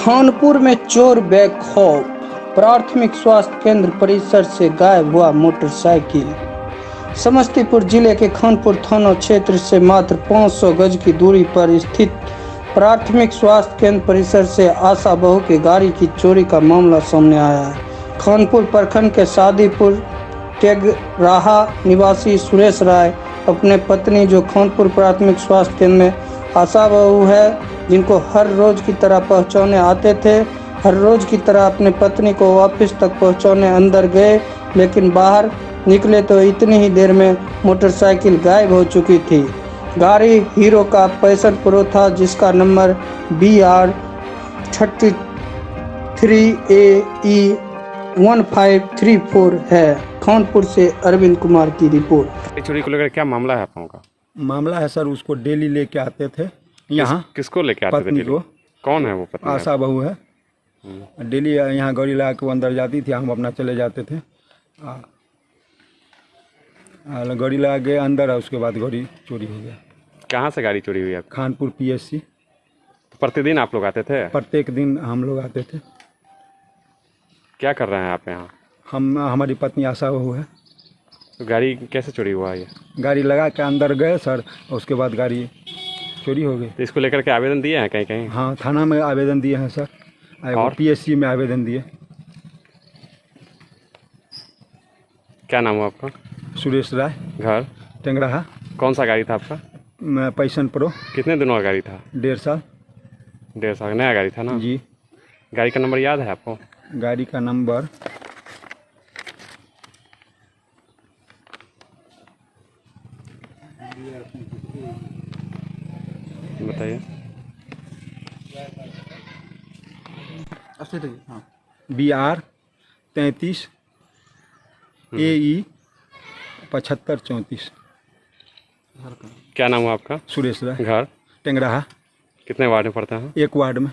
खानपुर में चोर बेखौफ, प्राथमिक स्वास्थ्य केंद्र परिसर से गायब हुआ मोटरसाइकिल। समस्तीपुर जिले के खानपुर थाना क्षेत्र से मात्र 500 गज की दूरी पर स्थित प्राथमिक स्वास्थ्य केंद्र परिसर से आशा बहू की गाड़ी की चोरी का मामला सामने आया है। खानपुर प्रखंड के शादीपुर टेगराहा निवासी सुरेश राय अपने पत्नी, जो खानपुर प्राथमिक स्वास्थ्य केंद्र में आशा बहू है, जिनको हर रोज की तरह पहुंचाने आते थे, हर रोज की तरह अपने पत्नी को ऑफिस तक पहुंचाने अंदर गए, लेकिन बाहर निकले तो इतनी ही देर में मोटरसाइकिल गायब हो चुकी थी। गाड़ी हीरो का पैशन प्रो था, जिसका नंबर BR 33AE 1534 है। खानपुर से अरविंद कुमार की रिपोर्ट। चोरी को लेकर क्या मामला है आप लोगों का? मामला है सर, उसको डेली लेके आते थे यहाँ। किसको लेके आते थे? पत्नी को। कौन है वो पत्नी? आशा बहू है। डेली यहाँ गाड़ी लगा के वो अंदर जाती थी, हम अपना चले जाते थे। गाड़ी लगा के अंदर, उसके बाद गाड़ी चोरी हो गया। कहाँ से गाड़ी चोरी हुई? खानपुर PSC। तो प्रतिदिन आप लोग आते थे? प्रत्येक दिन हम लोग आते थे। क्या कर रहे हैं आप यहाँ? हमारी पत्नी आशा बहू है। तो गाड़ी कैसे चोरी हुआ ये? गाड़ी लगा के अंदर गए सर, उसके बाद गाड़ी चोरी हो गई। तो इसको लेकर के आवेदन दिए हैं कहीं कहीं? हाँ, थाना में आवेदन दिए हैं सर, और PSC में आवेदन दिए। क्या नाम हुआ आपका? सुरेश राय। घर टेंगराहा। कौन सा गाड़ी था आपका? Passion pro. कितने दिनों का गाड़ी था? 1.5 साल। 1.5 साल नया गाड़ी था ना जी। गाड़ी का नंबर याद है आपको? गाड़ी का नंबर बताइए। BR 33AE 7534। क्या नाम हुआ आपका? सुरेश राय। घर टेंगराहा। कितने वार्ड में पड़ता है? 1 वार्ड में।